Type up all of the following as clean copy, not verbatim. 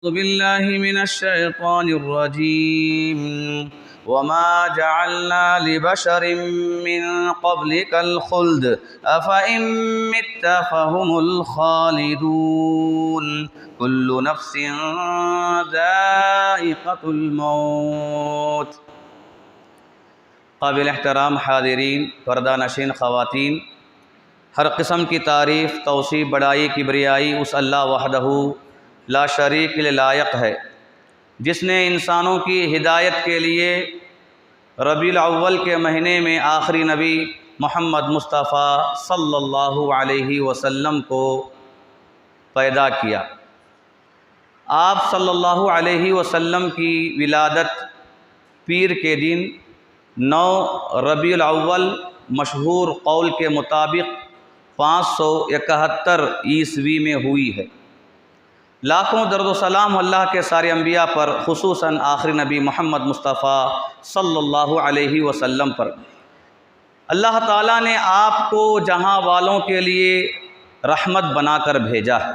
أعوذ بالله من الشيطان الرجيم وما جعلنا لبشر من قبلك الخلد أفإن مت فهم الخالدون كل نفس ذائقة الموت۔ قابل احترام حاضرین، پردہ نشین خواتین، ہر قسم کی تعریف، توصیف، بڑائی، کبریائی اس اللہ وحدہ لا شریک کے لائق ہے جس نے انسانوں کی ہدایت کے لیے ربیع الاول کے مہینے میں آخری نبی محمد مصطفیٰ صلی اللہ علیہ وسلم کو پیدا کیا۔ آپ صلی اللہ علیہ وسلم کی ولادت پیر کے دن 9 ربیع الاول مشہور قول کے مطابق 571 عیسوی میں ہوئی ہے۔ لاکھوں درد و سلام اللہ کے سارے انبیاء پر، خصوصاً آخری نبی محمد مصطفیٰ صلی اللہ علیہ وسلم پر۔ اللہ تعالیٰ نے آپ کو جہاں والوں کے لیے رحمت بنا کر بھیجا ہے۔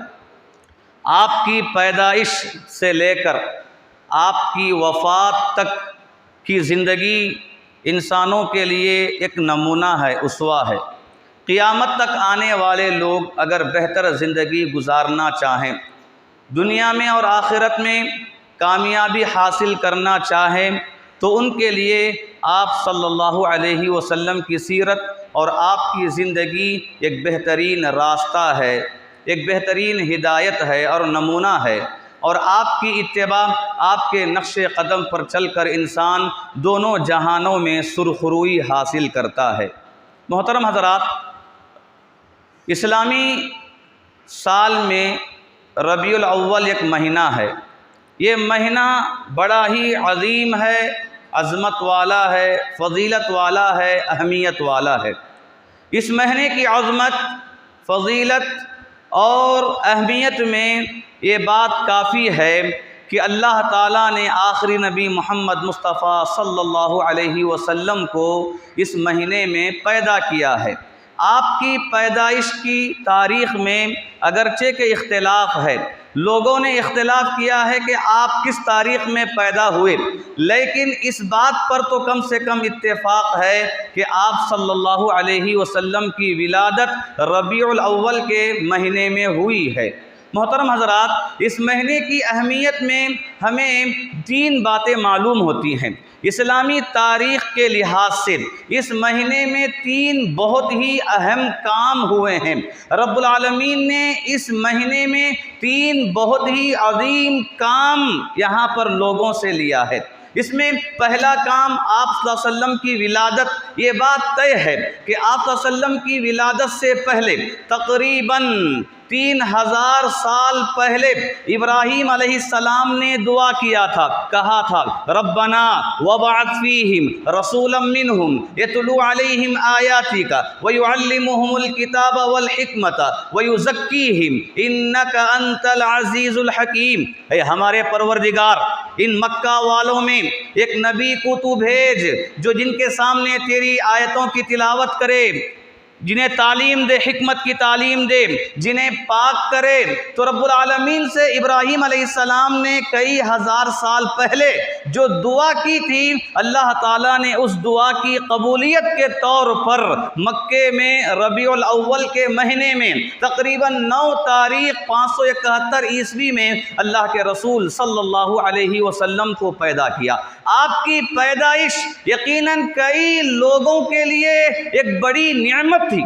آپ کی پیدائش سے لے کر آپ کی وفات تک کی زندگی انسانوں کے لیے ایک نمونہ ہے، اسوہ ہے۔ قیامت تک آنے والے لوگ اگر بہتر زندگی گزارنا چاہیں، دنیا میں اور آخرت میں کامیابی حاصل کرنا چاہیں، تو ان کے لیے آپ صلی اللہ علیہ وسلم کی سیرت اور آپ کی زندگی ایک بہترین راستہ ہے، ایک بہترین ہدایت ہے اور نمونہ ہے، اور آپ کی اتباع، آپ کے نقش قدم پر چل کر انسان دونوں جہانوں میں سرخروئی حاصل کرتا ہے۔ محترم حضرات، اسلامی سال میں ربیع الاول ایک مہینہ ہے۔ یہ مہینہ بڑا ہی عظیم ہے، عظمت والا ہے، فضیلت والا ہے، اہمیت والا ہے۔ اس مہینے کی عظمت، فضیلت اور اہمیت میں یہ بات کافی ہے کہ اللہ تعالیٰ نے آخری نبی محمد مصطفیٰ صلی اللہ علیہ وسلم کو اس مہینے میں پیدا کیا ہے۔ آپ کی پیدائش کی تاریخ میں اگرچہ کہ اختلاف ہے، لوگوں نے اختلاف کیا ہے کہ آپ کس تاریخ میں پیدا ہوئے، لیکن اس بات پر تو کم سے کم اتفاق ہے کہ آپ صلی اللہ علیہ وسلم کی ولادت ربیع الاول کے مہینے میں ہوئی ہے۔ محترم حضرات، اس مہینے کی اہمیت میں ہمیں 3 باتیں معلوم ہوتی ہیں۔ اسلامی تاریخ کے لحاظ سے اس مہینے میں 3 بہت ہی اہم کام ہوئے ہیں۔ رب العالمین نے اس مہینے میں 3 بہت ہی عظیم کام یہاں پر لوگوں سے لیا ہے۔ اس میں پہلا کام آپ صلی اللہ علیہ وسلم کی ولادت۔ یہ بات طے ہے کہ آپ صلی اللہ علیہ وسلم کی ولادت سے پہلے تقریباً 3000 سال پہلے ابراہیم علیہ السلام نے دعا کیا تھا، کہا تھا ربنا وابعث فیہم رسولا منہم یتلو علیہم آیاتک ویعلمہم الکتاب والحکمت ویزکیہم انک انت العزیز الحکیم۔ اے ہمارے پروردگار، ان مکہ والوں میں ایک نبی کو تو بھیج جو جن کے سامنے تیری آیتوں کی تلاوت کرے، جنہیں تعلیم دے، حکمت کی تعلیم دے، جنہیں پاک کرے۔ تو رب العالمین سے ابراہیم علیہ السلام نے کئی ہزار سال پہلے جو دعا کی تھی، اللہ تعالیٰ نے اس دعا کی قبولیت کے طور پر مکے میں ربیع الاول کے مہینے میں تقریباً 9 تاریخ 571 عیسوی میں اللہ کے رسول صلی اللہ علیہ وسلم کو پیدا کیا۔ آپ کی پیدائش یقیناً کئی لوگوں کے لیے ایک بڑی نعمت تھی۔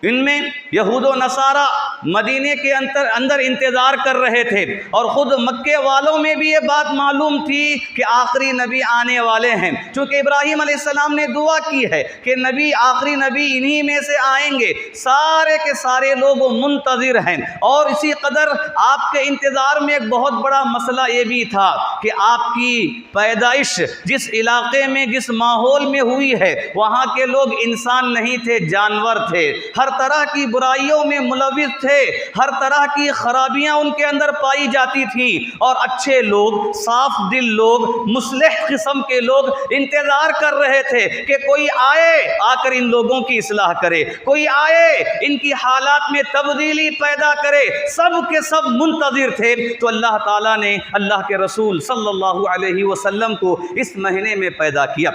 ان میں یہود و نصارہ مدینے کے اندر انتظار کر رہے تھے، اور خود مکے والوں میں بھی یہ بات معلوم تھی کہ آخری نبی آنے والے ہیں، چونکہ ابراہیم علیہ السلام نے دعا کی ہے کہ نبی، آخری نبی انہی میں سے آئیں گے۔ سارے کے سارے لوگ منتظر ہیں، اور اسی قدر آپ کے انتظار میں ایک بہت بڑا مسئلہ یہ بھی تھا کہ آپ کی پیدائش جس علاقے میں، جس ماحول میں ہوئی ہے، وہاں کے لوگ انسان نہیں تھے، جانور تھے، ہر طرح کی برائیوں میں ملوث تھے، تھے، ہر طرح کی خرابیاں ان کے اندر پائی جاتی تھیں، اور اچھے لوگ، صاف دل لوگ، مصلح قسم کے لوگ انتظار کر رہے تھے کہ کوئی آئے، آ کر ان لوگوں کی اصلاح کرے، کوئی آئے ان کی حالات میں تبدیلی پیدا کرے، سب کے سب منتظر تھے۔ تو اللہ تعالیٰ نے اللہ کے رسول صلی اللہ علیہ وسلم کو اس مہینے میں پیدا کیا۔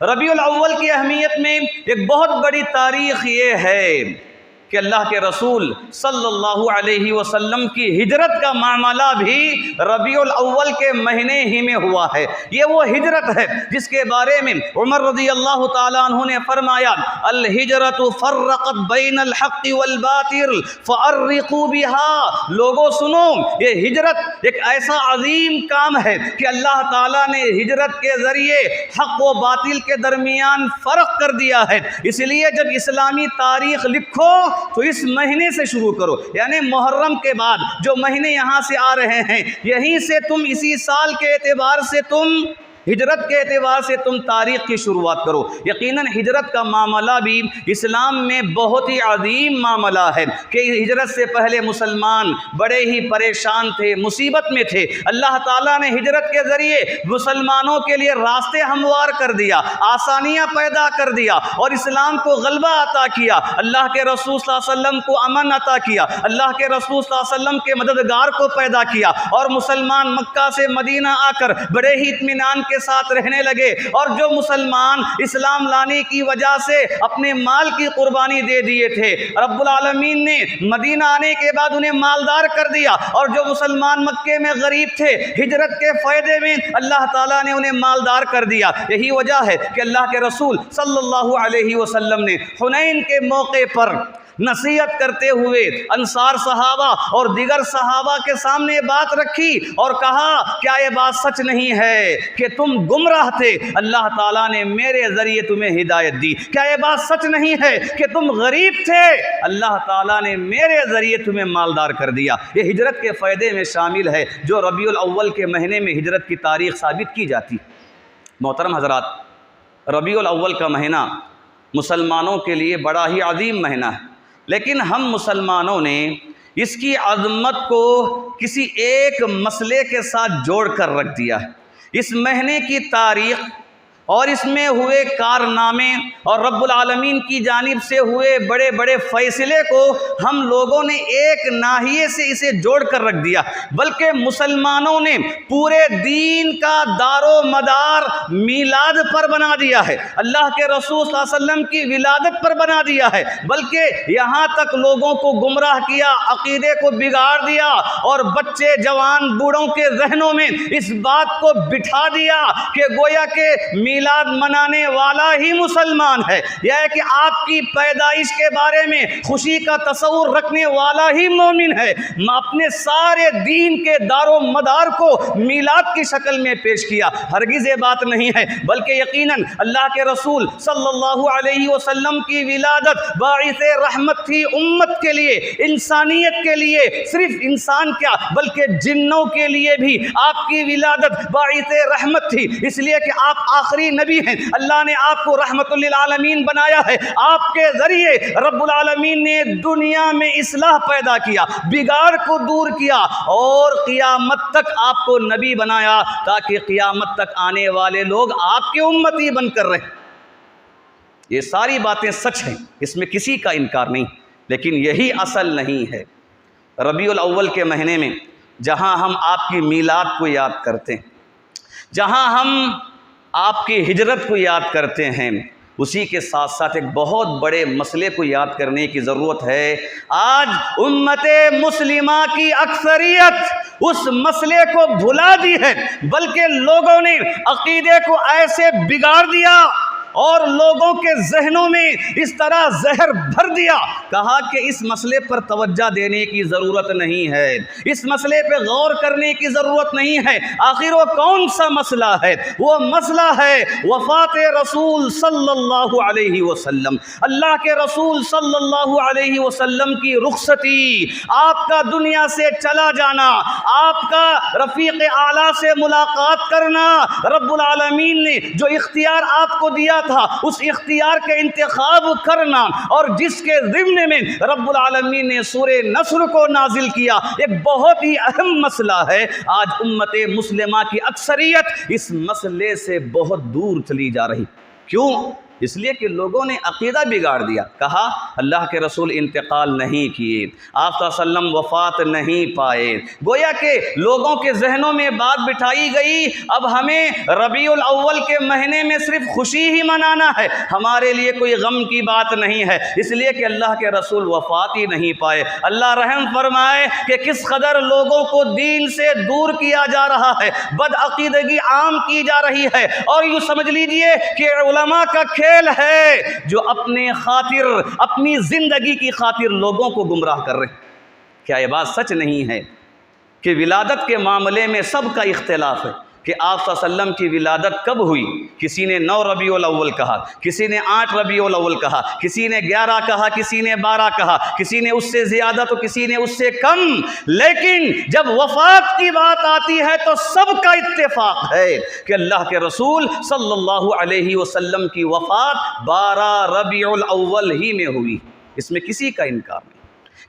ربیع الاول کی اہمیت میں ایک بہت بڑی تاریخ یہ ہے کہ اللہ کے رسول صلی اللہ علیہ وسلم کی ہجرت کا معاملہ بھی ربیع الاول کے مہینے ہی میں ہوا ہے۔ یہ وہ ہجرت ہے جس کے بارے میں عمر رضی اللہ تعالیٰ عنہ نے فرمایا، الہجرت فرقت بین الحق والباطل فارقوا بها۔ لوگوں سنو، یہ ہجرت ایک ایسا عظیم کام ہے کہ اللہ تعالیٰ نے ہجرت کے ذریعے حق و باطل کے درمیان فرق کر دیا ہے۔ اس لیے جب اسلامی تاریخ لکھو تو اس مہینے سے شروع کرو، یعنی محرم کے بعد جو مہینے یہاں سے آ رہے ہیں، یہیں سے تم اسی سال کے اعتبار سے تم ہجرت کے اعتبار سے تم تاریخ کی شروعات کرو۔ یقیناً ہجرت کا معاملہ بھی اسلام میں بہت ہی عظیم معاملہ ہے کہ ہجرت سے پہلے مسلمان بڑے ہی پریشان تھے، مصیبت میں تھے۔ اللہ تعالیٰ نے ہجرت کے ذریعے مسلمانوں کے لیے راستے ہموار کر دیا، آسانیاں پیدا کر دیا، اور اسلام کو غلبہ عطا کیا۔ اللہ کے رسول صلی اللہ علیہ وسلم کو امن عطا کیا، اللہ کے رسول صلی اللہ علیہ وسلم کے مددگار کو پیدا کیا، اور مسلمان مکہ سے مدینہ آ کر بڑے ہی اطمینان کے ساتھ رہنے لگے۔ اور جو مسلمان اسلام لانے کی وجہ سے اپنے مال کی قربانی دے دیے تھے، رب العالمین نے مدینہ آنے کے بعد انہیں مالدار کر دیا، اور جو مسلمان مکے میں غریب تھے، ہجرت کے فائدے میں اللہ تعالیٰ نے انہیں مالدار کر دیا۔ یہی وجہ ہے کہ اللہ کے رسول صلی اللہ علیہ وسلم نے حنین کے موقع پر نصیحت کرتے ہوئے انصار صحابہ اور دیگر صحابہ کے سامنے بات رکھی اور کہا، کیا یہ بات سچ نہیں ہے کہ تم گمراہ تھے، اللہ تعالیٰ نے میرے ذریعے تمہیں ہدایت دی؟ کیا یہ بات سچ نہیں ہے کہ تم غریب تھے، اللہ تعالیٰ نے میرے ذریعے تمہیں مالدار کر دیا؟ یہ ہجرت کے فائدے میں شامل ہے جو ربیع الاول کے مہینے میں ہجرت کی تاریخ ثابت کی جاتی۔ محترم حضرات، ربیع الاول کا مہینہ مسلمانوں کے لیے بڑا ہی عظیم مہینہ ہے، لیکن ہم مسلمانوں نے اس کی عظمت کو کسی ایک مسئلے کے ساتھ جوڑ کر رکھ دیا ہے۔ اس مہینے کی تاریخ اور اس میں ہوئے کارنامے اور رب العالمین کی جانب سے ہوئے بڑے بڑے فیصلے کو ہم لوگوں نے ایک ناحیے سے اسے جوڑ کر رکھ دیا، بلکہ مسلمانوں نے پورے دین کا دار و مدار میلاد پر بنا دیا ہے، اللہ کے رسول صلی اللہ علیہ وسلم کی ولادت پر بنا دیا ہے، بلکہ یہاں تک لوگوں کو گمراہ کیا، عقیدے کو بگاڑ دیا، اور بچے جوان بوڑھوں کے ذہنوں میں اس بات کو بٹھا دیا کہ گویا کہ میلاد منانے والا ہی مسلمان ہے، یا کہ آپ کی پیدائش کے بارے میں خوشی کا تصور رکھنے والا ہی مومن ہے۔ اپنے سارے دین کے دار و مدار کو میلاد کی شکل میں پیش کیا۔ ہرگز یہ بات نہیں ہے، بلکہ یقیناً اللہ کے رسول صلی اللہ علیہ وسلم کی ولادت باعث رحمت تھی امت کے لیے، انسانیت کے لیے، صرف انسان کیا بلکہ جنوں کے لیے بھی آپ کی ولادت باعث رحمت تھی، اس لیے کہ آپ آخری نبی ہیں، اللہ نے آپ کو رحمت للعالمین بنایا ہے، آپ کے ذریعے رب العالمین نے دنیا میں اصلاح پیدا کیا، بگاڑ کو دور کیا، اور قیامت تک آپ کو نبی بنایا تاکہ قیامت تک آنے والے لوگ آپ کے امتی بن کر رہیں۔ یہ ساری باتیں سچ ہیں، اس میں کسی کا انکار نہیں، لیکن یہی اصل نہیں ہے۔ ربیع الاول کے مہینے میں جہاں ہم آپ کی میلاد کو یاد کرتے ہیں، جہاں ہم آپ کی ہجرت کو یاد کرتے ہیں، اسی کے ساتھ ساتھ ایک بہت بڑے مسئلے کو یاد کرنے کی ضرورت ہے۔ آج امت مسلمہ کی اکثریت اس مسئلے کو بھلا دی ہے، بلکہ لوگوں نے عقیدے کو ایسے بگاڑ دیا اور لوگوں کے ذہنوں میں اس طرح زہر بھر دیا، کہا کہ اس مسئلے پر توجہ دینے کی ضرورت نہیں ہے، اس مسئلے پہ غور کرنے کی ضرورت نہیں ہے۔ آخر وہ کون سا مسئلہ ہے؟ وہ مسئلہ ہے وفات رسول صلی اللہ علیہ وسلم، اللہ کے رسول صلی اللہ علیہ وسلم کی رخصتی، آپ کا دنیا سے چلا جانا، آپ کا رفیق اعلیٰ سے ملاقات کرنا۔ رب العالمین نے جو اختیار آپ کو دیا تھا اس اختیار کے انتخاب کرنا، اور جس کے ضمن میں رب العالمین نے سورہ نصر کو نازل کیا، ایک بہت ہی اہم مسئلہ ہے۔ آج امت مسلمہ کی اکثریت اس مسئلے سے بہت دور چلی جا رہی۔ کیوں؟ اس لیے کہ لوگوں نے عقیدہ بگاڑ دیا۔ کہا اللہ کے رسول انتقال نہیں کیے، آپ صلی اللہ علیہ وسلم وفات نہیں پائے، گویا کہ لوگوں کے ذہنوں میں بات بٹھائی گئی اب ہمیں ربیع الاول کے مہینے میں صرف خوشی ہی منانا ہے، ہمارے لیے کوئی غم کی بات نہیں ہے، اس لیے کہ اللہ کے رسول وفات ہی نہیں پائے۔ اللہ رحم فرمائے کہ کس قدر لوگوں کو دین سے دور کیا جا رہا ہے، بدعقیدگی عام کی جا رہی ہے، اور یوں سمجھ لیجئے کہ علماء کا کھیل ہے جو اپنے خاطر، اپنی زندگی کی خاطر لوگوں کو گمراہ کر رہے ہیں۔ کیا یہ بات سچ نہیں ہے کہ ولادت کے معاملے میں سب کا اختلاف ہے کہ آپ صلی اللہ علیہ وسلم کی ولادت کب ہوئی؟ کسی نے 9 ربیع الاول کہا، کسی نے 8 ربیع الاول کہا، کسی نے 11 کہا، کسی نے 12 کہا، کسی نے اس سے زیادہ تو کسی نے اس سے کم، لیکن جب وفات کی بات آتی ہے تو سب کا اتفاق ہے کہ اللہ کے رسول صلی اللہ علیہ وسلم کی وفات 12 ربیع الاول ہی میں ہوئی۔ اس میں کسی کا انکار نہیں،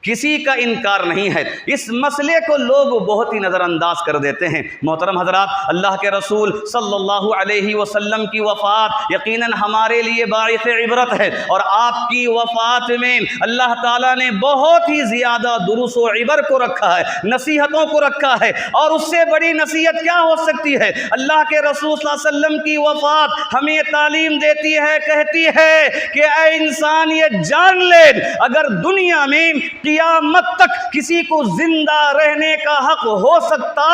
کسی کا انکار نہیں ہے۔ اس مسئلے کو لوگ بہت ہی نظر انداز کر دیتے ہیں۔ محترم حضرات، اللہ کے رسول صلی اللہ علیہ وسلم کی وفات یقیناً ہمارے لیے باعث عبرت ہے، اور آپ کی وفات میں اللہ تعالیٰ نے بہت ہی زیادہ دروس و عبر کو رکھا ہے، نصیحتوں کو رکھا ہے، اور اس سے بڑی نصیحت کیا ہو سکتی ہے؟ اللہ کے رسول صلی اللہ علیہ وسلم کی وفات ہمیں تعلیم دیتی ہے، کہتی ہے کہ اے انسان یہ جان لے اگر دنیا میں قیامت تک کسی کو زندہ رہنے کا حق ہو سکتا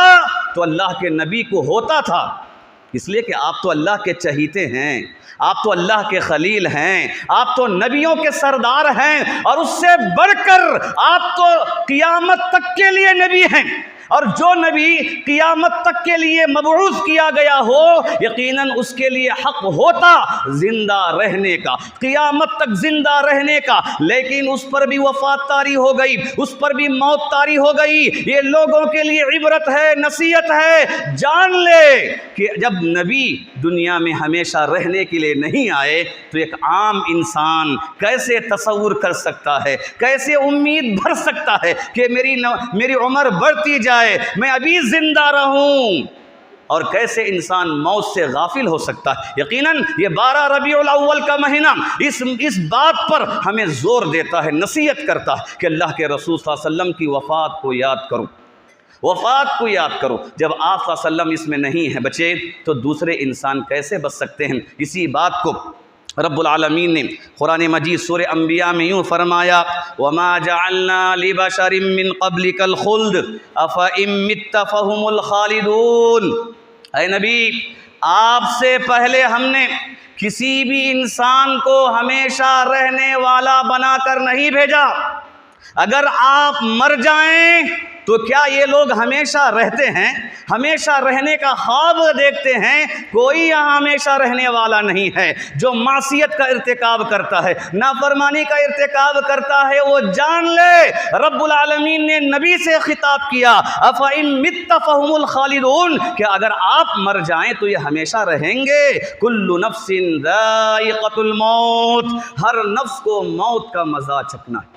تو اللہ کے نبی کو ہوتا تھا، اس لیے کہ آپ تو اللہ کے چہیتے ہیں، آپ تو اللہ کے خلیل ہیں، آپ تو نبیوں کے سردار ہیں، اور اس سے بڑھ کر آپ تو قیامت تک کے لیے نبی ہیں، اور جو نبی قیامت تک کے لیے مبعوث کیا گیا ہو یقیناً اس کے لیے حق ہوتا زندہ رہنے کا، قیامت تک زندہ رہنے کا، لیکن اس پر بھی وفات طاری ہو گئی، اس پر بھی موت طاری ہو گئی۔ یہ لوگوں کے لیے عبرت ہے، نصیحت ہے۔ جان لے کہ جب نبی دنیا میں ہمیشہ رہنے کے لیے نہیں آئے تو ایک عام انسان کیسے تصور کر سکتا ہے، کیسے امید بھر سکتا ہے کہ میری عمر بڑھتی جائے، میں ابھی زندہ رہوں، اور کیسے انسان موت سے غافل ہو سکتا ہے؟ یقیناً یہ 12 ربیع الاول کا مہینہ اس بات پر ہمیں زور دیتا ہے، نصیحت کرتا ہے کہ اللہ کے رسول صلی اللہ علیہ وسلم کی وفات کو یاد کرو، وفات کو یاد کرو۔ جب آپ صلی اللہ علیہ وسلم اس میں نہیں ہیں بچے تو دوسرے انسان کیسے بچ سکتے ہیں؟ اسی بات کو رب العالمین نے قرآن مجید سورہ انبیاء میں یوں فرمایا، وَمَا جَعَلْنَا لِبَشَرٍ مِّن قَبْلِكَ الْخُلْدَ أَفَإِن مِّتَّ فَهُمُ الْخَالِدُونَ۔ اے نبی، آپ سے پہلے ہم نے کسی بھی انسان کو ہمیشہ رہنے والا بنا کر نہیں بھیجا، اگر آپ مر جائیں تو کیا یہ لوگ ہمیشہ رہتے ہیں؟ ہمیشہ رہنے کا خواب دیکھتے ہیں؟ کوئی یہاں ہمیشہ رہنے والا نہیں ہے۔ جو معصیت کا ارتکاب کرتا ہے، نافرمانی کا ارتکاب کرتا ہے، وہ جان لے رب العالمین نے نبی سے خطاب کیا، أَفَإِن مِّتَّ فَهُمُ الْخَالِدُونَ، کہ اگر آپ مر جائیں تو یہ ہمیشہ رہیں گے۔ كُلُّ نَفْسٍ ذَائِقَةُ الْمَوْتِ، ہر نفس کو موت کا مزہ چکھنا ہے۔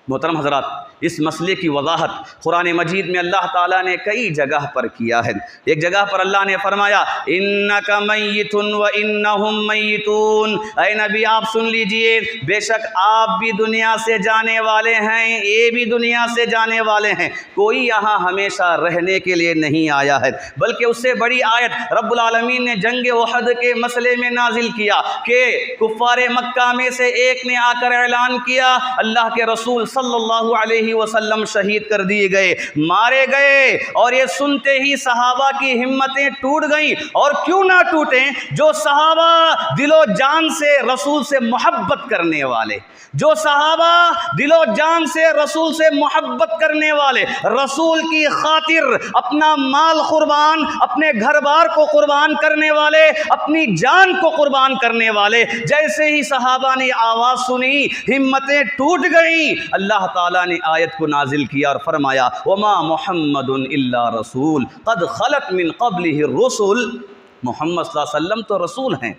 محترم حضرات، اس مسئلے کی وضاحت قرآن مجید میں اللہ تعالیٰ نے کئی جگہ پر کیا ہے۔ ایک جگہ پر اللہ نے فرمایا اِنَّكَ مَيِّتٌ وَإِنَّهُمْ مَيِّتُونَ، اے نبی آپ سن لیجئے، بے شک آپ بھی دنیا سے جانے والے ہیں، یہ بھی دنیا سے جانے والے ہیں، کوئی یہاں ہمیشہ رہنے کے لیے نہیں آیا ہے۔ بلکہ اس سے بڑی آیت رب العالمین نے جنگ احد کے مسئلے میں نازل کیا کہ کفار مکہ میں سے ایک نے آ کر اعلان کیا اللہ کے رسول صلی اللہ علیہ وسلم شہید کر دیے گئے، مارے گئے، اور یہ سنتے ہی صحابہ کی ہمتیں ٹوٹ گئیں۔ اور کیوں نہ ٹوٹیں؟ جو صحابہ دل و جان سے رسول سے محبت کرنے والے، جو صحابہ دل و جان سے رسول سے محبت کرنے والے، رسول کی خاطر اپنا مال قربان، اپنے گھر بار کو قربان کرنے والے، اپنی جان کو قربان کرنے والے، جیسے ہی صحابہ نے آواز سنی ہمتیں ٹوٹ گئیں، اللہ تعالیٰ نے آیت کو نازل کیا اور فرمایا وما محمد الا رسول قد خلت من قبلہ الرسل، محمد صلی اللہ علیہ وسلم تو رسول ہیں،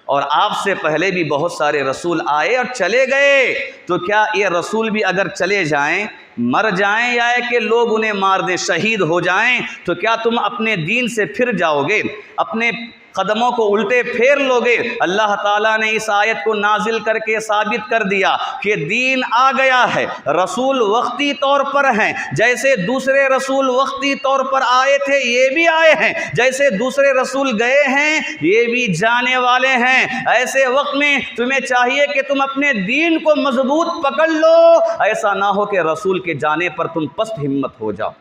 اور آپ سے پہلے بھی بہت سارے رسول آئے اور چلے گئے، تو کیا یہ رسول بھی اگر چلے جائیں، مر جائیں، یا ہے کہ لوگ انہیں مار دیں، شہید ہو جائیں، تو کیا تم اپنے دین سے پھر جاؤ گے، اپنے قدموں کو الٹے پھیر لو گے؟ اللہ تعالیٰ نے اس آیت کو نازل کر کے ثابت کر دیا کہ دین آ گیا ہے، رسول وقتی طور پر ہیں، جیسے دوسرے رسول وقتی طور پر آئے تھے یہ بھی آئے ہیں، جیسے دوسرے رسول گئے ہیں یہ بھی جانے والے ہیں۔ ایسے وقت میں تمہیں چاہیے کہ تم اپنے دین کو مضبوط پکڑ لو، ایسا نہ ہو کہ رسول کے جانے پر تم پست ہمت ہو جاؤ۔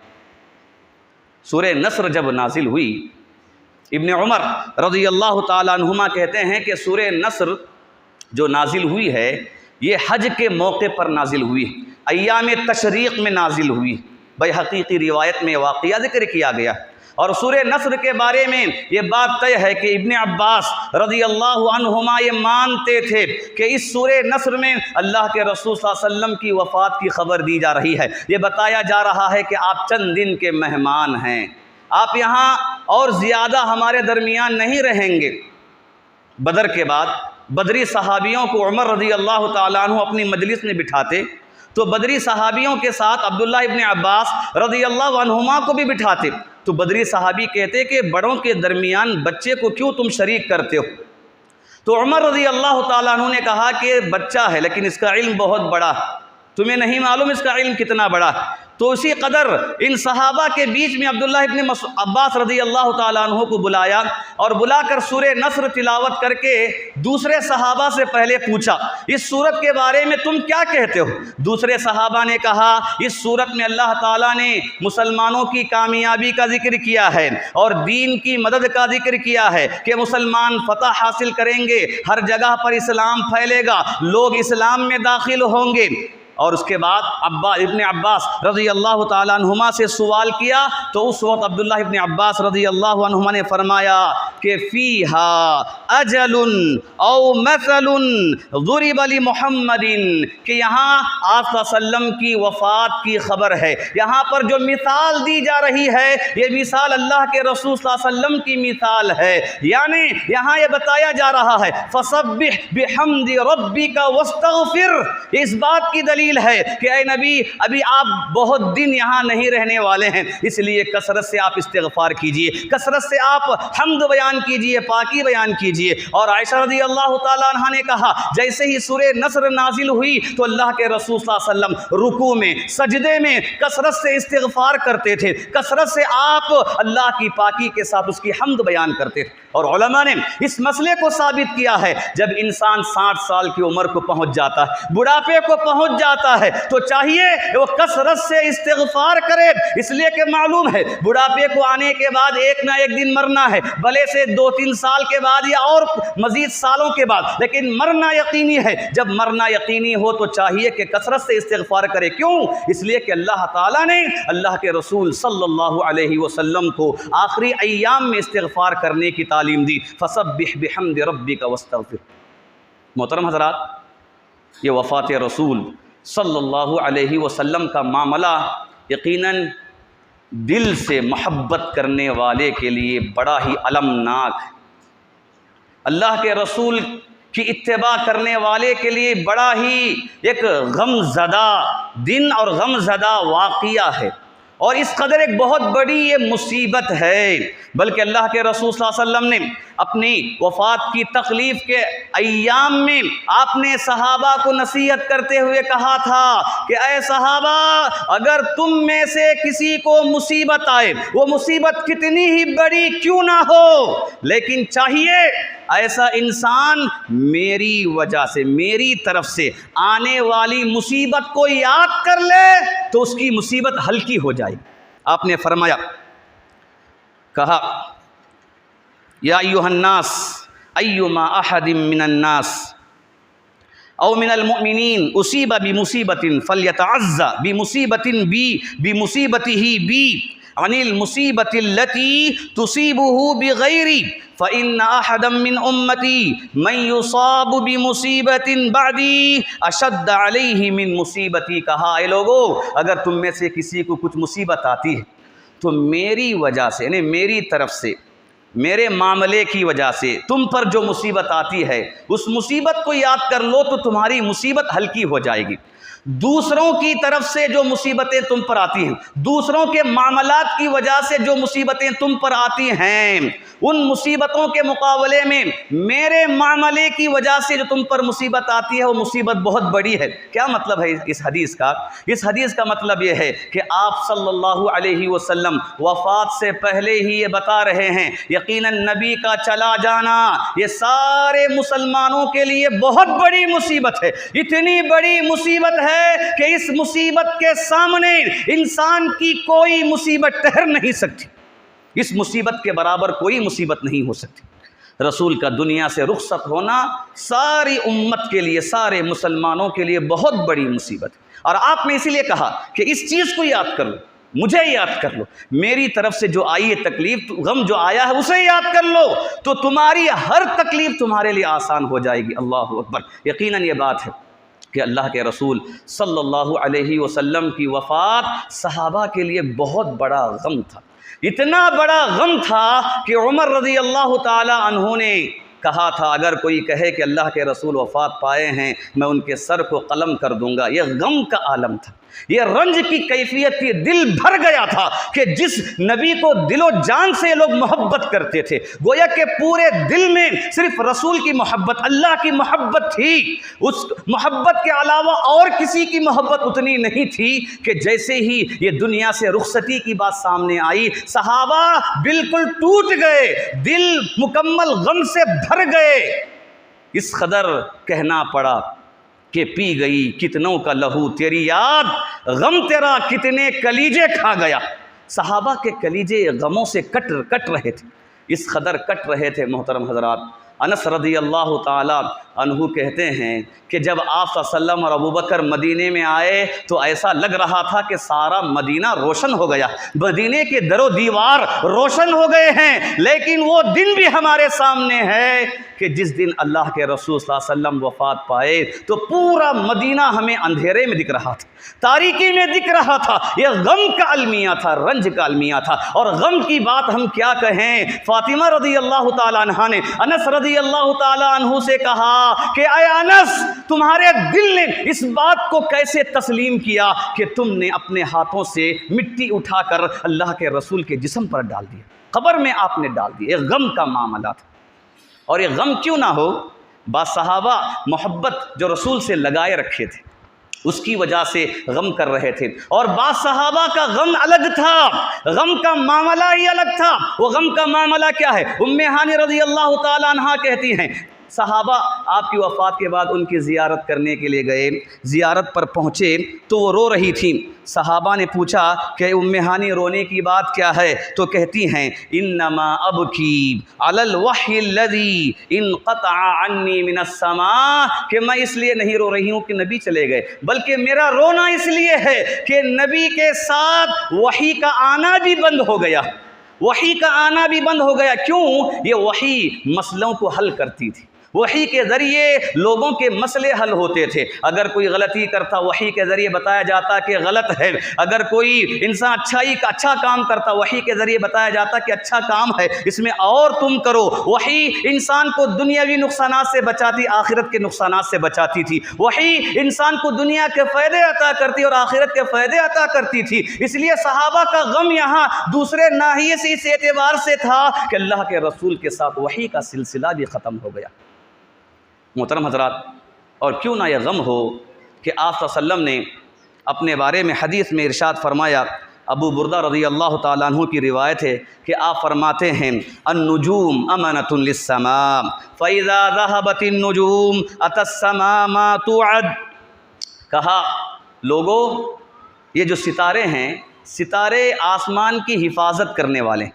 سورہ نصر جب نازل ہوئی، ابن عمر رضی اللہ تعالیٰ عنہما کہتے ہیں کہ سورہ نصر جو نازل ہوئی ہے یہ حج کے موقع پر نازل ہوئی، ایام تشریق میں نازل ہوئی، بحقیقی روایت میں واقعہ ذکر کیا گیا۔ اور سورہ نصر کے بارے میں یہ بات طے ہے کہ ابن عباس رضی اللہ عنہما یہ مانتے تھے کہ اس سورہ نصر میں اللہ کے رسول صلی اللہ علیہ وسلم کی وفات کی خبر دی جا رہی ہے، یہ بتایا جا رہا ہے کہ آپ چند دن کے مہمان ہیں، آپ یہاں اور زیادہ ہمارے درمیان نہیں رہیں گے۔ بدر کے بعد بدری صحابیوں کو عمر رضی اللہ تعالیٰ عنہ اپنی مجلس میں بٹھاتے تو بدری صحابیوں کے ساتھ عبداللہ ابن عباس رضی اللہ عنہما کو بھی بٹھاتے، تو بدری صحابی کہتے کہ بڑوں کے درمیان بچے کو کیوں تم شریک کرتے ہو؟ تو عمر رضی اللہ تعالیٰ عنہ نے کہا کہ بچہ ہے لیکن اس کا علم بہت بڑا ہے، تمہیں نہیں معلوم اس کا علم کتنا بڑا ہے۔ تو اسی قدر ان صحابہ کے بیچ میں عبداللہ ابن عباس رضی اللہ تعالیٰ عنہ کو بلایا اور بلا کر سورہ نصر تلاوت کر کے دوسرے صحابہ سے پہلے پوچھا اس سورت کے بارے میں تم کیا کہتے ہو؟ دوسرے صحابہ نے کہا اس سورت میں اللہ تعالیٰ نے مسلمانوں کی کامیابی کا ذکر کیا ہے اور دین کی مدد کا ذکر کیا ہے کہ مسلمان فتح حاصل کریں گے، ہر جگہ پر اسلام پھیلے گا، لوگ اسلام میں داخل ہوں گے۔ اور اس کے بعد ابن عباس رضی اللہ تعالیٰ عنہما سے سوال کیا تو اس وقت عبداللہ ابن عباس رضی اللہ عنہما نے فرمایا کہ فیہا اجل او مثل ضرب لمحمد، کہ یہاں آپ صلی اللہ علیہ وسلم کی وفات کی خبر ہے، یہاں پر جو مثال دی جا رہی ہے یہ مثال اللہ کے رسول صلی اللہ علیہ وسلم کی مثال ہے، یعنی یہاں یہ بتایا جا رہا ہے فسبح بحمد ربک واستغفر، اس بات کی دلیل ہے کہ اے نبی ابھی آپ بہت دن یہاں نہیں رہنے والے ہیں، اس لیے کثرت سے آپ استغفار کیجئے، کثرت سے آپ حمد بیان کیجئے، پاکی بیان کیجئے۔ اور عائشہ رضی اللہ تعالیٰ عنہ نے کہا جیسے ہی سورہ نصر نازل ہوئی تو اللہ کے رسول صلی اللہ علیہ وسلم رکوع میں سجدے میں کثرت سے استغفار کرتے تھے، کثرت سے آپ اللہ کی پاکی کے ساتھ اس کی حمد بیان کرتے تھے۔ اور علماء نے اس مسئلے کو ثابت کیا ہے جب انسان 60 سال کی عمر کو پہنچ جاتا ہے، بڑھاپے کو پہنچ جاتا ہے تو چاہیے وہ کثرت سے استغفار کرے، اس لیے کہ معلوم ہے بڑھاپے کو آنے کے بعد ایک نہ ایک دن مرنا ہے، بھلے سے 2-3 سال کے بعد یا اور مزید سالوں کے بعد، لیکن مرنا یقینی ہے۔ جب مرنا یقینی ہو تو چاہیے کہ کثرت سے استغفار کرے، کیوں؟ اس لیے کہ اللہ تعالیٰ نے اللہ کے رسول صلی اللہ علیہ وسلم کو آخری ایام میں استغفار کرنے کی تعلیم دی، فسبح بحمد ربک واستغفر۔ محترم حضرات، یہ وفات رسول صلی اللہ علیہ وسلم کا معاملہ یقیناً دل سے محبت کرنے والے کے لیے بڑا ہی المناک ہے، اللہ کے رسول کی اتباع کرنے والے کے لیے بڑا ہی ایک غم زدہ دن اور غم زدہ واقعہ ہے، اور اس قدر ایک بہت بڑی یہ مصیبت ہے۔ بلکہ اللہ کے رسول صلی اللہ علیہ وسلم نے اپنی وفات کی تکلیف کے ایام میں آپ نے صحابہ کو نصیحت کرتے ہوئے کہا تھا کہ اے صحابہ، اگر تم میں سے کسی کو مصیبت آئے، وہ مصیبت کتنی ہی بڑی کیوں نہ ہو، لیکن چاہیے ایسا انسان میری وجہ سے، میری طرف سے آنے والی مصیبت کو یاد کر لے تو اس کی مصیبت ہلکی ہو جائے۔ آپ نے فرمایا، کہا یا ایھا الناس ایما احد من الناس او من المؤمنین اصیب بمصیبت فلیتعزى بمصیبت بی بمصیبته بی عن المصیبت التي تصیبه بغیری فإن أحدا من أمتي من يصاب بمصیبت بعدی اشد علیہ من مصیبتی۔ کہا اے لوگو، اگر تم میں سے کسی کو کچھ مصیبت آتی ہے تو میری وجہ سے، یعنی میری طرف سے میرے معاملے کی وجہ سے تم پر جو مصیبت آتی ہے اس مصیبت کو یاد کر لو تو تمہاری مصیبت ہلکی ہو جائے گی۔ دوسروں کی طرف سے جو مصیبتیں تم پر آتی ہیں، دوسروں کے معاملات کی وجہ سے جو مصیبتیں تم پر آتی ہیں، ان مصیبتوں کے مقابلے میں میرے معاملے کی وجہ سے جو تم پر مصیبت آتی ہے وہ مصیبت بہت بڑی ہے۔ کیا مطلب ہے اس حدیث کا؟ اس حدیث کا مطلب یہ ہے کہ آپ صلی اللہ علیہ وسلم وفات سے پہلے ہی یہ بتا رہے ہیں یقیناً نبی کا چلا جانا یہ سارے مسلمانوں کے لیے بہت بڑی مصیبت ہے، اتنی بڑی مصیبت ہے کہ اس مصیبت کے سامنے انسان کی کوئی مصیبت ٹھہر نہیں سکتی، اس مصیبت کے برابر کوئی مصیبت نہیں ہو سکتی۔ رسول کا دنیا سے رخصت ہونا ساری امت کے لیے، سارے مسلمانوں کے لیے بہت بڑی مصیبت ہے، اور آپ نے اسی لیے کہا کہ اس چیز کو یاد کر لو، مجھے یاد کر لو، میری طرف سے جو آئی ہے تکلیف، غم جو آیا ہے اسے یاد کر لو تو تمہاری ہر تکلیف تمہارے لیے آسان ہو جائے گی۔ اللہ اکبر۔ یقیناً یہ بات ہے کہ اللہ کے رسول صلی اللہ علیہ وسلم کی وفات صحابہ کے لیے بہت بڑا غم تھا، اتنا بڑا غم تھا کہ عمر رضی اللہ تعالی عنہ نے کہا تھا اگر کوئی کہے کہ اللہ کے رسول وفات پائے ہیں میں ان کے سر کو قلم کر دوں گا۔ یہ غم کا عالم تھا، یہ رنج کی کیفیت تھی، دل بھر گیا تھا کہ جس نبی کو دل و جان سے لوگ محبت کرتے تھے، گویا کہ پورے دل میں صرف رسول کی محبت، اللہ کی محبت تھی، اس محبت کے علاوہ اور کسی کی محبت اتنی نہیں تھی کہ جیسے ہی یہ دنیا سے رخصتی کی بات سامنے آئی صحابہ بالکل ٹوٹ گئے، دل مکمل غم سے بھر گئے، اس قدر کہنا پڑا کہ پی گئی کتنوں کا لہو تیری یاد، غم تیرا کتنے کلیجے کھا گیا۔ صحابہ کے کلیجے غموں سے کٹ رہے تھے، اس قدر کٹ رہے تھے محترم حضرات۔ انس رضی اللہ تعالی عنہ کہتے ہیں کہ جب آپ صلی اللہ علیہ وسلم اور ابوبکر مدینے میں آئے تو ایسا لگ رہا تھا کہ سارا مدینہ روشن ہو گیا، مدینے کے در و دیوار روشن ہو گئے ہیں، لیکن وہ دن بھی ہمارے سامنے ہے کہ جس دن اللہ کے رسول صلی اللہ علیہ وسلم وفات پائے تو پورا مدینہ ہمیں اندھیرے میں دکھ رہا تھا، تاریکی میں دکھ رہا تھا۔ یہ غم کا المیہ تھا، رنج کا المیہ تھا، اور غم کی بات ہم کیا کہیں۔ فاطمہ رضی اللہ تعالی عنہ نے انس رضی اللہ تعالی عنہ سے کہا کہ اے انس تمہارے دل نے اس بات کو کیسے تسلیم کیا کہ تم نے اپنے ہاتھوں سے مٹی اٹھا کر اللہ کے رسول کے جسم پر ڈال دیا، قبر میں آپ نے ڈال دیا۔ یہ غم کا معاملہ تھا، اور یہ غم کیوں نہ ہو، بعض صحابہ محبت جو رسول سے لگائے رکھے تھے اس کی وجہ سے غم کر رہے تھے، اور بعض صحابہ کا غم الگ تھا، غم کا معاملہ ہی الگ تھا۔ وہ غم کا معاملہ کیا ہے؟ ام ہانی رضی اللہ تعالی عنہا کہتی ہیں صحابہ آپ کی وفات کے بعد ان کی زیارت کرنے کے لیے گئے، زیارت پر پہنچے تو وہ رو رہی تھیں۔ صحابہ نے پوچھا کہ ام ہانی رونے کی بات کیا ہے؟ تو کہتی ہیں انما ابکی علی الوحی الذی انقطع عنی من السماء، کہ میں اس لیے نہیں رو رہی ہوں کہ نبی چلے گئے، بلکہ میرا رونا اس لیے ہے کہ نبی کے ساتھ وحی کا آنا بھی بند ہو گیا، وحی کا آنا بھی بند ہو گیا۔ کیوں؟ یہ وحی مسئلوں کو حل کرتی تھی، وحی کے ذریعے لوگوں کے مسئلے حل ہوتے تھے، اگر کوئی غلطی کرتا وحی کے ذریعے بتایا جاتا کہ غلط ہے، اگر کوئی انسان اچھا کام کرتا وحی کے ذریعے بتایا جاتا کہ اچھا کام ہے اس میں اور تم کرو۔ وحی انسان کو دنیاوی نقصانات سے بچاتی، آخرت کے نقصانات سے بچاتی تھی، وحی انسان کو دنیا کے فائدے عطا کرتی اور آخرت کے فائدے عطا کرتی تھی۔ اس لیے صحابہ کا غم یہاں دوسرے ناحیے سے اس اعتبار سے تھا کہ اللہ کے رسول کے ساتھ وحی کا سلسلہ بھی ختم ہو گیا۔ محترم حضرات، اور کیوں نہ یہ غم ہو کہ آپ صلی اللہ علیہ وسلم نے اپنے بارے میں حدیث میں ارشاد فرمایا، ابو بردہ رضی اللہ تعالیٰ عنہ کی روایت ہے کہ آپ فرماتے ہیں النجوم امانۃ للسماء فاذا ذهبت النجوم اتى السماء ما توعد۔ کہا لوگو یہ جو ستارے ہیں، ستارے آسمان کی حفاظت کرنے والے،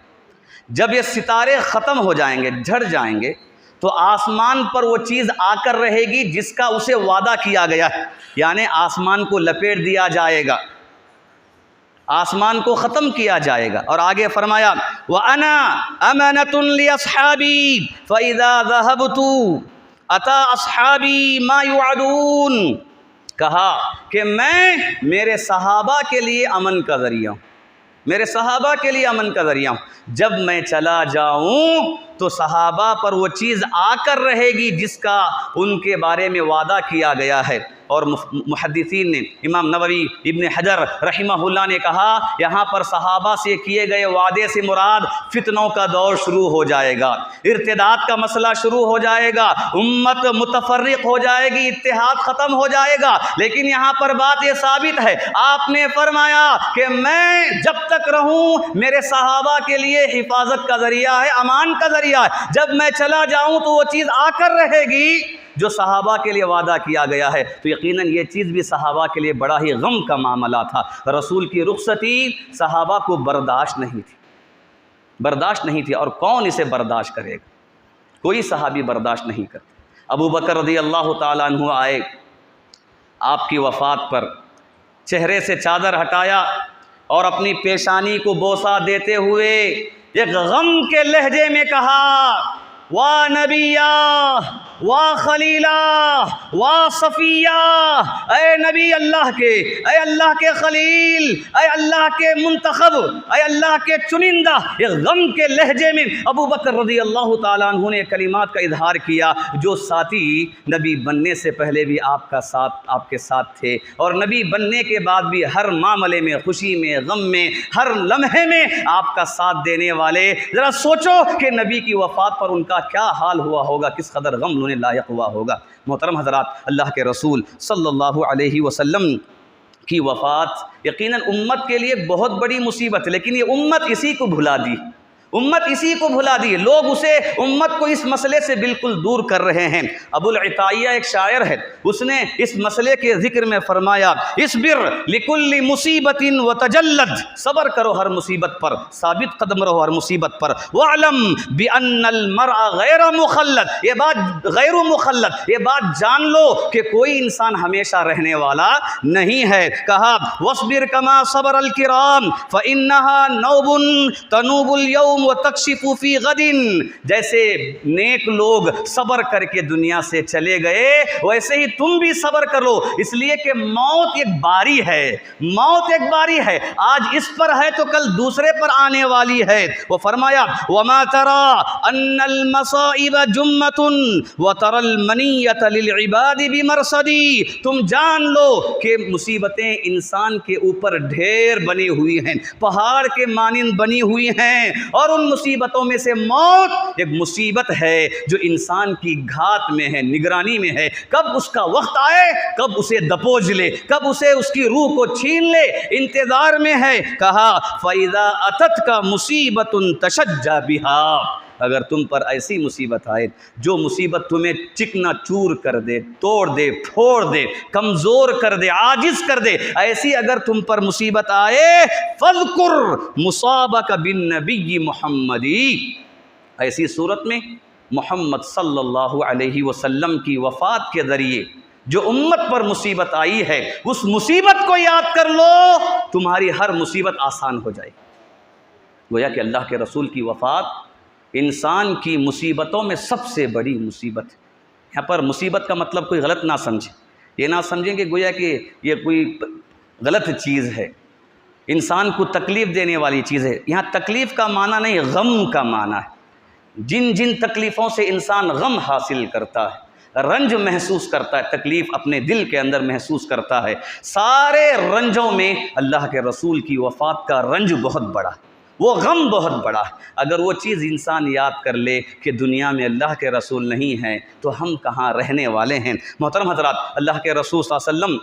جب یہ ستارے ختم ہو جائیں گے، جھڑ جائیں گے، تو آسمان پر وہ چیز آ کر رہے گی جس کا اسے وعدہ کیا گیا ہے، یعنی آسمان کو لپیٹ دیا جائے گا، آسمان کو ختم کیا جائے گا۔ اور آگے فرمایا وَأَنَا أَمَنَةٌ لِأَصْحَابِي فَإِذَا ذَهَبْتُ أَتَى أَصْحَابِي مَا يُوعَدُونَ۔ کہا کہ میں میرے صحابہ کے لیے امن کا ذریعہ ہوں، میرے صحابہ کے لیے امن کا ذریعہ ہوں۔ جب میں چلا جاؤں تو صحابہ پر وہ چیز آ کر رہے گی جس کا ان کے بارے میں وعدہ کیا گیا ہے۔ اور محدثین نے، امام نووی، ابن حجر رحمہ اللہ نے کہا یہاں پر صحابہ سے کیے گئے وعدے سے مراد فتنوں کا دور شروع ہو جائے گا، ارتداد کا مسئلہ شروع ہو جائے گا، امت متفرق ہو جائے گی، اتحاد ختم ہو جائے گا۔ لیکن یہاں پر بات یہ ثابت ہے، آپ نے فرمایا کہ میں جب تک رہوں میرے صحابہ کے لیے حفاظت کا ذریعہ ہے، امان کا ذریعہ ہے۔ جب میں چلا جاؤں تو وہ چیز آ کر رہے گی جو صحابہ کے لیے وعدہ کیا گیا ہے۔ تو یقیناً یہ چیز بھی صحابہ کے لیے بڑا ہی غم کا معاملہ تھا۔ رسول کی رخصتی صحابہ کو برداشت نہیں تھی، اور کون اسے برداشت کرے گا؟ کوئی صحابی برداشت نہیں کرتا۔ ابو بکر رضی اللہ تعالیٰ عنہ آئے آپ کی وفات پر، چہرے سے چادر ہٹایا اور اپنی پیشانی کو بوسہ دیتے ہوئے ایک غم کے لہجے میں کہا، وا نبیہ وا خلیلہ وا صفیہ، اے نبی اللہ کے، اے اللہ کے خلیل، اے اللہ کے منتخب، اے اللہ کے چنندہ۔ ایک غم کے لہجے میں ابو بکر رضی اللہ تعالیٰ عنہ نے کلمات کا اظہار کیا جو ساتھی نبی بننے سے پہلے بھی آپ کے ساتھ تھے، اور نبی بننے کے بعد بھی ہر معاملے میں، خوشی میں، غم میں، ہر لمحے میں آپ کا ساتھ دینے والے۔ ذرا سوچو کہ نبی کی وفات پر ان کا کیا حال ہوا ہوگا، کس قدر غم انہیں لاحق ہوا ہوگا۔ محترم حضرات، اللہ کے رسول صلی اللہ علیہ وسلم کی وفات یقیناً امت کے لیے بہت بڑی مصیبت ہے، لیکن یہ امت اسی کو بھلا دی، لوگ اسے، امت کو اس مسئلے سے بالکل دور کر رہے ہیں۔ ابو العطائیہ ایک شاعر ہے، اس نے اس مسئلے کے ذکر میں فرمایا، اصبر لکل مصیبت وتجلد، صبر کرو ہر مصیبت پر، ثابت قدم رہو ہر مصیبت پر، واعلم بان المرء غیر مخلد، غیر مخلد، یہ بات جان لو کہ کوئی انسان ہمیشہ رہنے والا نہیں ہے۔ کہا واصبر کما صبر الکرام فانها نوب تنوب اليوم وتکشف فی غد، جیسے نیک لوگ صبر کر کے دنیا سے چلے گئے ویسے ہی تم بھی صبر کرو، اس لیے کہ موت ایک باری ہے، آج اس پر ہے تو کل دوسرے پر آنے والی ہے۔ وہ فرمایا وما ترى ان المصائب جمة وترى المنية للعباد بمرصد، تم جان لو کہ مصیبتیں انسان کے اوپر ڈھیر بنی ہوئی ہیں، پہاڑ کے مانند بنی ہوئی ہیں، اور ان مصیبتوں میں سے موت ایک مصیبت ہے جو انسان کی گھات میں ہے، نگرانی میں ہے، کب اس کا وقت آئے، کب اسے دبوچ لے، کب اسے اس کی روح کو چھین لے، انتظار میں ہے۔ کہا فَإِذَا أَتَتْكَ مُصِيبَةٌ تَشَجَّ بِهَا، اگر تم پر ایسی مصیبت آئے جو مصیبت تمہیں چکنا چور کر دے، توڑ دے، پھوڑ دے، کمزور کر دے، عاجز کر دے، ایسی اگر تم پر مصیبت آئے فَاذْكُرْ مُصَابَكَ بِالنَّبِيِّ مُحَمَّدِي، ایسی صورت میں محمد صلی اللہ علیہ وسلم کی وفات کے ذریعے جو امت پر مصیبت آئی ہے اس مصیبت کو یاد کر لو، تمہاری ہر مصیبت آسان ہو جائے گی۔ گویا کہ اللہ کے رسول کی وفات انسان کی مصیبتوں میں سب سے بڑی مصیبت ہے۔ یہاں پر مصیبت کا مطلب کوئی غلط نہ سمجھے، یہ نہ سمجھیں کہ گویا کہ یہ کوئی غلط چیز ہے، انسان کو تکلیف دینے والی چیز ہے۔ یہاں تکلیف کا معنی نہیں، غم کا معنی ہے۔ جن تکلیفوں سے انسان غم حاصل کرتا ہے، رنج محسوس کرتا ہے، تکلیف اپنے دل کے اندر محسوس کرتا ہے، سارے رنجوں میں اللہ کے رسول کی وفات کا رنج بہت بڑا، وہ غم بہت بڑا ہے۔ اگر وہ چیز انسان یاد کر لے کہ دنیا میں اللہ کے رسول نہیں ہیں تو ہم کہاں رہنے والے ہیں۔ محترم حضرات، اللہ کے رسول صلی اللہ علیہ وسلم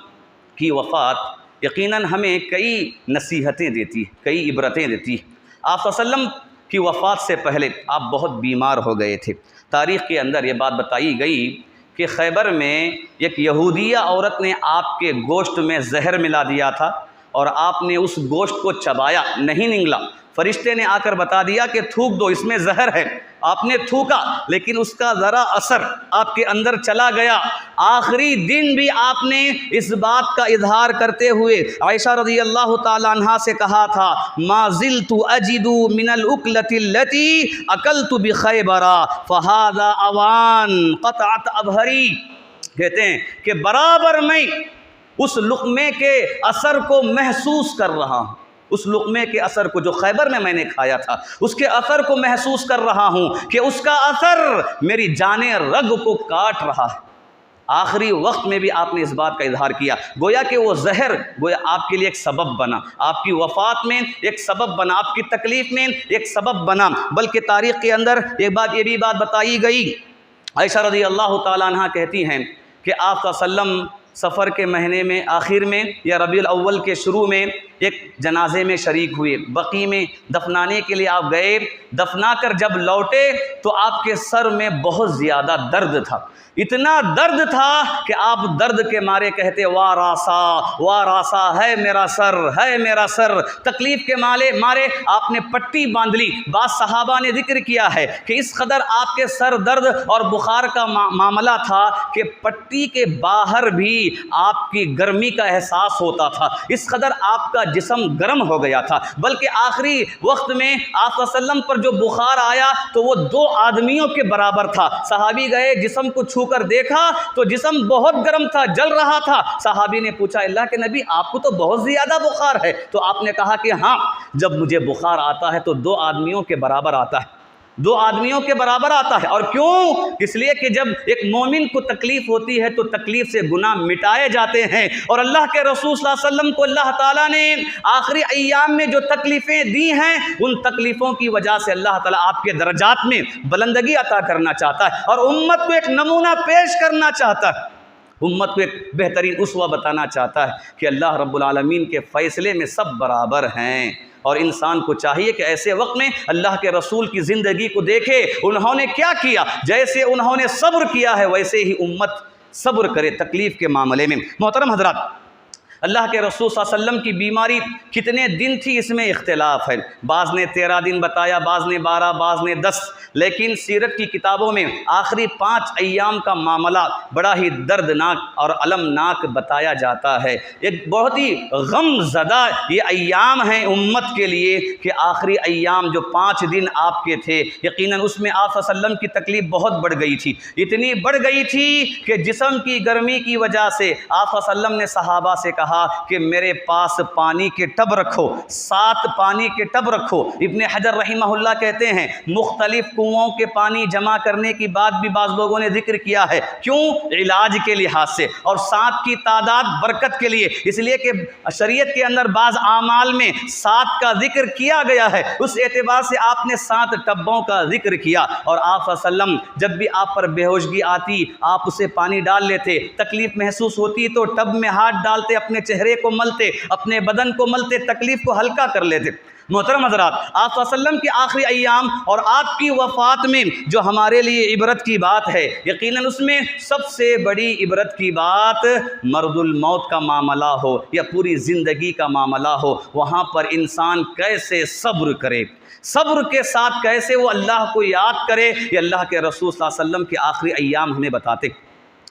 کی وفات یقیناً ہمیں کئی نصیحتیں دیتی ہے، کئی عبرتیں دیتی ہے۔ آپ صلی اللہ علیہ وسلم کی وفات سے پہلے آپ بہت بیمار ہو گئے تھے۔ تاریخ کے اندر یہ بات بتائی گئی کہ خیبر میں ایک یہودیہ عورت نے آپ کے گوشت میں زہر ملا دیا تھا اور آپ نے اس گوشت کو چبایا، نہیں نگلا۔ فرشتے نے آ کر بتا دیا کہ تھوک دو، اس میں زہر ہے۔ آپ نے تھوکا لیکن اس کا ذرا اثر آپ کے اندر چلا گیا۔ آخری دن بھی آپ نے اس بات کا اظہار کرتے ہوئے عائشہ رضی اللہ تعالی عنہا سے کہا تھا، ما زلت اجد من الاکلۃ التي اکلت بخیبر فهذا اوان قطعت ابہری، کہتے ہیں کہ برابر میں اس لقمے کے اثر کو محسوس کر رہا ہوں، اس لقمے کے اثر کو جو خیبر میں نے کھایا تھا، اس کے اثر کو محسوس کر رہا ہوں کہ اس کا اثر میری جان رگ کو کاٹ رہا ہے۔ آخری وقت میں بھی آپ نے اس بات کا اظہار کیا، گویا کہ وہ زہر گویا آپ کے لیے ایک سبب بنا، آپ کی وفات میں ایک سبب بنا، آپ کی تکلیف میں ایک سبب بنا۔ بلکہ تاریخ کے اندر یہ بھی بات بتائی گئی، عائشہ رضی اللہ تعالیٰ عنہ کہتی ہیں کہ آپ صلی اللہ علیہ وسلم سفر کے مہینے میں آخر میں یا ربیع الاول کے شروع میں ایک جنازے میں شریک ہوئے، بقیع میں دفنانے کے لیے آپ گئے، دفنا کر جب لوٹے تو آپ کے سر میں بہت زیادہ درد تھا، اتنا درد تھا کہ آپ درد کے مارے کہتے وا راسا ہے میرا سر، ہے میرا سر۔ تکلیف کے مارے آپ نے پٹی باندھ لی۔ بعض صحابہ نے ذکر کیا ہے کہ اس قدر آپ کے سر درد اور بخار کا معاملہ تھا کہ پٹی کے باہر بھی آپ کی گرمی کا احساس ہوتا تھا، اس قدر آپ کا جسم گرم ہو گیا تھا۔ بلکہ آخری وقت میں آپ صلی اللہ علیہ وسلم پر جو بخار آیا تو وہ 2 آدمیوں کے برابر تھا۔ صحابی گئے، جسم کو چھو کر دیکھا تو جسم بہت گرم تھا، جل رہا تھا۔ صحابی نے پوچھا اللہ کے نبی آپ کو تو بہت زیادہ بخار ہے؟ تو آپ نے کہا کہ ہاں، جب مجھے بخار آتا ہے تو 2 آدمیوں کے برابر آتا ہے، 2 آدمیوں کے برابر آتا ہے۔ اور کیوں؟ اس لیے کہ جب ایک مومن کو تکلیف ہوتی ہے تو تکلیف سے گناہ مٹائے جاتے ہیں، اور اللہ کے رسول صلی اللہ علیہ وسلم کو اللہ تعالیٰ نے آخری ایام میں جو تکلیفیں دی ہیں ان تکلیفوں کی وجہ سے اللہ تعالیٰ آپ کے درجات میں بلندگی عطا کرنا چاہتا ہے، اور امت کو ایک نمونہ پیش کرنا چاہتا ہے، امت کو ایک بہترین اسوہ بتانا چاہتا ہے کہ اللہ رب العالمین کے فیصلے میں سب برابر ہیں۔ اور انسان کو چاہیے کہ ایسے وقت میں اللہ کے رسول کی زندگی کو دیکھے، انہوں نے کیا کیا، جیسے انہوں نے صبر کیا ہے ویسے ہی امت صبر کرے تکلیف کے معاملے میں۔ محترم حضرات، اللہ کے رسول صلی اللہ علیہ وسلم کی بیماری کتنے دن تھی اس میں اختلاف ہے، بعض نے 13 دن بتایا، بعض نے 12، بعض نے 10، لیکن سیرت کی کتابوں میں آخری 5 ایام کا معاملہ بڑا ہی دردناک اور المناک بتایا جاتا ہے۔ ایک بہت ہی غم زدہ یہ ایام ہیں امت کے لیے کہ آخری ایام جو 5 دن آپ کے تھے، یقیناً اس میں آپ صلی اللہ علیہ وسلم کی تکلیف بہت بڑھ گئی تھی، اتنی بڑھ گئی تھی کہ جسم کی گرمی کی وجہ سے آپ صلی اللہ علیہ وسلم نے صحابہ سے کہا کہ میرے پاس پانی کے ٹب رکھو، 7 پانی کے ٹب رکھو۔ ابن حجر رحمہ اللہ کہتے ہیں مختلف کنووں کے پانی جمع کرنے کی بات بھی بعض لوگوں نے ذکر کیا ہے، کیوں؟ علاج کے لحاظ سے، اور 7 کی تعداد برکت کے لیے، اس لیے کہ شریعت کے اندر بعض اعمال میں 7 کا ذکر کیا گیا ہے، اس اعتبار سے آپ نے 7 ٹبوں کا ذکر کیا۔ اور آپ صلی اللہ علیہ وسلم جب بھی آپ پر بے ہوشگی آتی آپ اسے پانی ڈال لیتے، تکلیف محسوس ہوتی تو ٹب میں ہاتھ ڈالتے، اپنے چہرے کو ملتے، اپنے بدن کو ملتے، تکلیف کو ہلکا کر لیتے۔ محترم حضرات، آپ صلی اللہ علیہ وسلم کے آخری ایام اور آپ کی وفات میں جو ہمارے لیے عبرت کی بات ہے، یقیناً اس میں سب سے بڑی عبرت کی بات مرض الموت کا معاملہ ہو یا پوری زندگی کا معاملہ ہو، وہاں پر انسان کیسے صبر کرے، صبر کے ساتھ کیسے وہ اللہ کو یاد کرے، یہ اللہ کے رسول صلی اللہ علیہ وسلم کے آخری ایام ہمیں بتاتے۔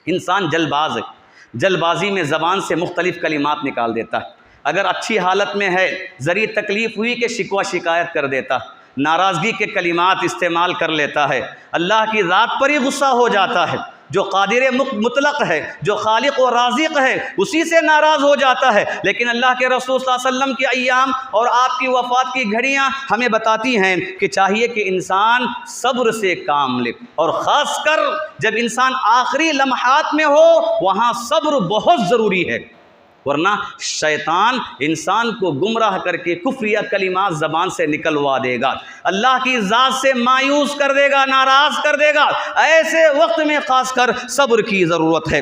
انسان جلد باز ہے، جلد بازی میں زبان سے مختلف کلمات نکال دیتا ہے، اگر اچھی حالت میں ہے ذریعہ تکلیف ہوئی کہ شکوہ شکایت کر دیتا، ناراضگی کے کلمات استعمال کر لیتا ہے، اللہ کی ذات پر ہی غصہ ہو جاتا ہے، جو قادر مطلق ہے، جو خالق و رازق ہے اسی سے ناراض ہو جاتا ہے۔ لیکن اللہ کے رسول صلی اللہ علیہ وسلم کے ایام اور آپ کی وفات کی گھڑیاں ہمیں بتاتی ہیں کہ چاہیے کہ انسان صبر سے کام لے، اور خاص کر جب انسان آخری لمحات میں ہو وہاں صبر بہت ضروری ہے، ورنہ شیطان انسان کو گمراہ کر کے کفریہ کلمات زبان سے نکلوا دے گا، اللہ کی ذات سے مایوس کر دے گا، ناراض کر دے گا۔ ایسے وقت میں خاص کر صبر کی ضرورت ہے۔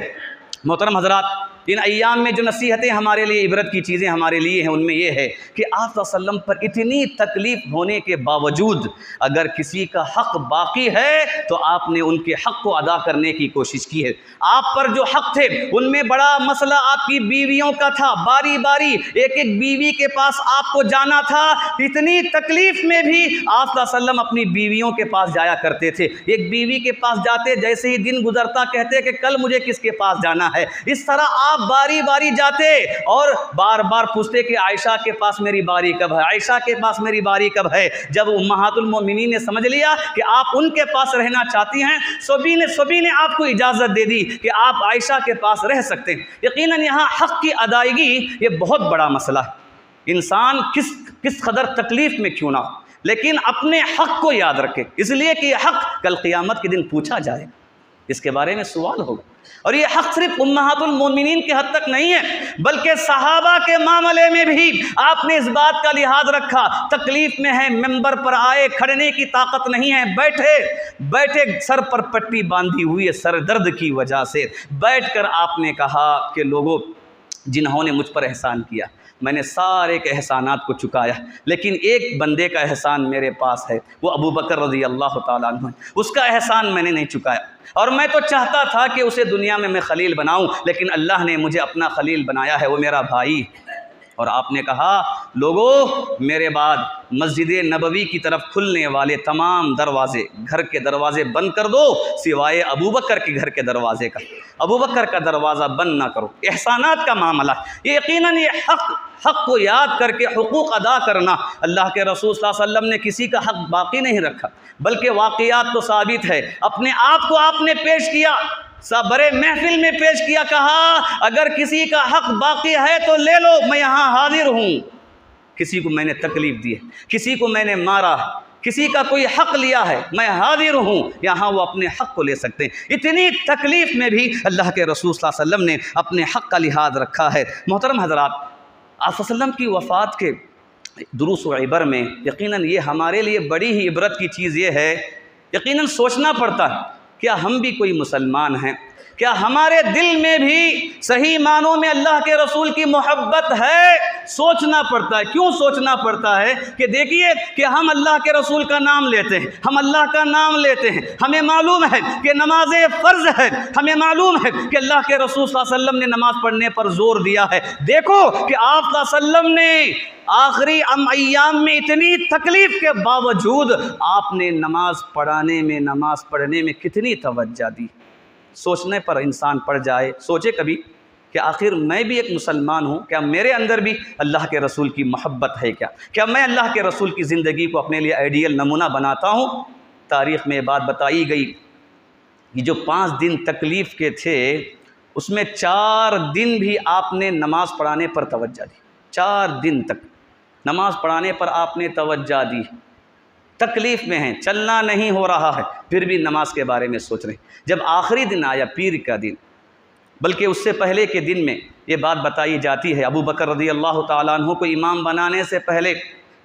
محترم حضرات، ان ایام میں جو نصیحتیں ہمارے لیے، عبرت کی چیزیں ہمارے لیے ہیں، ان میں یہ ہے کہ آپ صلی اللہ علیہ وسلم پر اتنی تکلیف ہونے کے باوجود اگر کسی کا حق باقی ہے تو آپ نے ان کے حق کو ادا کرنے کی کوشش کی ہے۔ آپ پر جو حق تھے ان میں بڑا مسئلہ آپ کی بیویوں کا تھا، باری باری ایک ایک بیوی کے پاس آپ کو جانا تھا، اتنی تکلیف میں بھی آپ صلی اللہ علیہ وسلم اپنی بیویوں کے پاس جایا کرتے تھے، ایک بیوی کے پاس جاتے جیسے ہی دن گزرتا کہتے کہ کل مجھے کس کے پاس جانا ہے، اس طرح آپ باری باری جاتے اور بار بار پوچھتے کہ عائشہ کے پاس میری باری کب ہے، عائشہ کے پاس میری باری کب ہے۔ جب امہات المومنین نے سمجھ لیا کہ آپ ان کے پاس رہنا چاہتی ہیں، سبھی نے آپ کو اجازت دے دی کہ آپ عائشہ کے پاس رہ سکتے ہیں۔ یقیناً یہاں حق کی ادائیگی یہ بہت بڑا مسئلہ ہے، انسان کس قدر تکلیف میں کیوں نہ ہو، لیکن اپنے حق کو یاد رکھے، اس لیے کہ یہ حق کل قیامت کے دن پوچھا جائے، اس کے بارے میں سوال ہوگا۔ اور یہ حق صرف امہات المومنین کے حد تک نہیں ہے، بلکہ صحابہ کے معاملے میں بھی آپ نے اس بات کا لحاظ رکھا، تکلیف میں ہے، ممبر پر آئے، کھڑنے کی طاقت نہیں ہے، بیٹھے سر پر پٹی باندھی ہوئی ہے سر درد کی وجہ سے، بیٹھ کر آپ نے کہا کہ لوگوں جنہوں نے مجھ پر احسان کیا میں نے سارے کے احسانات کو چکایا، لیکن ایک بندے کا احسان میرے پاس ہے، وہ ابو بکر رضی اللہ تعالیٰ عنہ ہے، اس کا احسان میں نے نہیں چکایا، اور میں تو چاہتا تھا کہ اسے دنیا میں خلیل بناؤں، لیکن اللہ نے مجھے اپنا خلیل بنایا ہے، وہ میرا بھائی۔ اور آپ نے کہا لوگوں میرے بعد مسجد نبوی کی طرف کھلنے والے تمام دروازے، گھر کے دروازے بند کر دو سوائے ابو بکر کے گھر کے دروازے کا، ابو بکر کا دروازہ بند نہ کرو۔ احسانات کا معاملہ یہ یقیناً یہ حق کو یاد کر کے حقوق ادا کرنا، اللہ کے رسول صلی اللہ علیہ وسلم نے کسی کا حق باقی نہیں رکھا، بلکہ واقعات تو ثابت ہے، اپنے آپ کو آپ نے پیش کیا، بڑے محفل میں پیش کیا، کہا اگر کسی کا حق باقی ہے تو لے لو، میں یہاں حاضر ہوں۔ کسی کو میں نے تکلیف دی ہے، کسی کو میں نے مارا، کسی کا کوئی حق لیا ہے، میں حاضر ہوں، یہاں وہ اپنے حق کو لے سکتے ہیں۔ اتنی تکلیف میں بھی اللہ کے رسول صلی اللہ علیہ وسلم نے اپنے حق کا لحاظ رکھا ہے۔ محترم حضرات، آپ صلی اللہ علیہ وسلم کی وفات کے دروس و عبر میں یقیناً یہ ہمارے لیے بڑی ہی عبرت کی چیز یہ ہے، یقیناً سوچنا پڑتا ہے کیا ہم بھی کوئی مسلمان ہیں، کیا ہمارے دل میں بھی صحیح معنوں میں اللہ کے رسول کی محبت ہے؟ سوچنا پڑتا ہے۔ کیوں سوچنا پڑتا ہے؟ کہ دیکھیے کہ ہم اللہ کے رسول کا نام لیتے ہیں، ہم اللہ کا نام لیتے ہیں، ہمیں معلوم ہے کہ نماز فرض ہے، ہمیں معلوم ہے کہ اللہ کے رسول صلی اللہ علیہ وسلم نے نماز پڑھنے پر زور دیا ہے۔ دیکھو کہ آپ صلی اللہ علیہ وسلم نے آخری ایام میں اتنی تکلیف کے باوجود آپ نے نماز پڑھنے میں کتنی توجہ دی۔ سوچنے پر انسان پڑ جائے، سوچے کبھی کہ آخر میں بھی ایک مسلمان ہوں، کیا میرے اندر بھی اللہ کے رسول کی محبت ہے؟ کیا میں اللہ کے رسول کی زندگی کو اپنے لیے آئیڈیل نمونہ بناتا ہوں؟ تاریخ میں بات بتائی گئی، یہ جو 5 دن تکلیف کے تھے اس میں 4 دن بھی آپ نے نماز پڑھانے پر توجہ دی، 4 دن تک نماز پڑھانے پر آپ نے توجہ دی۔ تکلیف میں ہیں، چلنا نہیں ہو رہا ہے، پھر بھی نماز کے بارے میں سوچ رہے ہیں۔ جب آخری دن آیا پیر کا دن، بلکہ اس سے پہلے کے دن میں یہ بات بتائی جاتی ہے، ابو بکر رضی اللہ تعالیٰ عنہ کو امام بنانے سے پہلے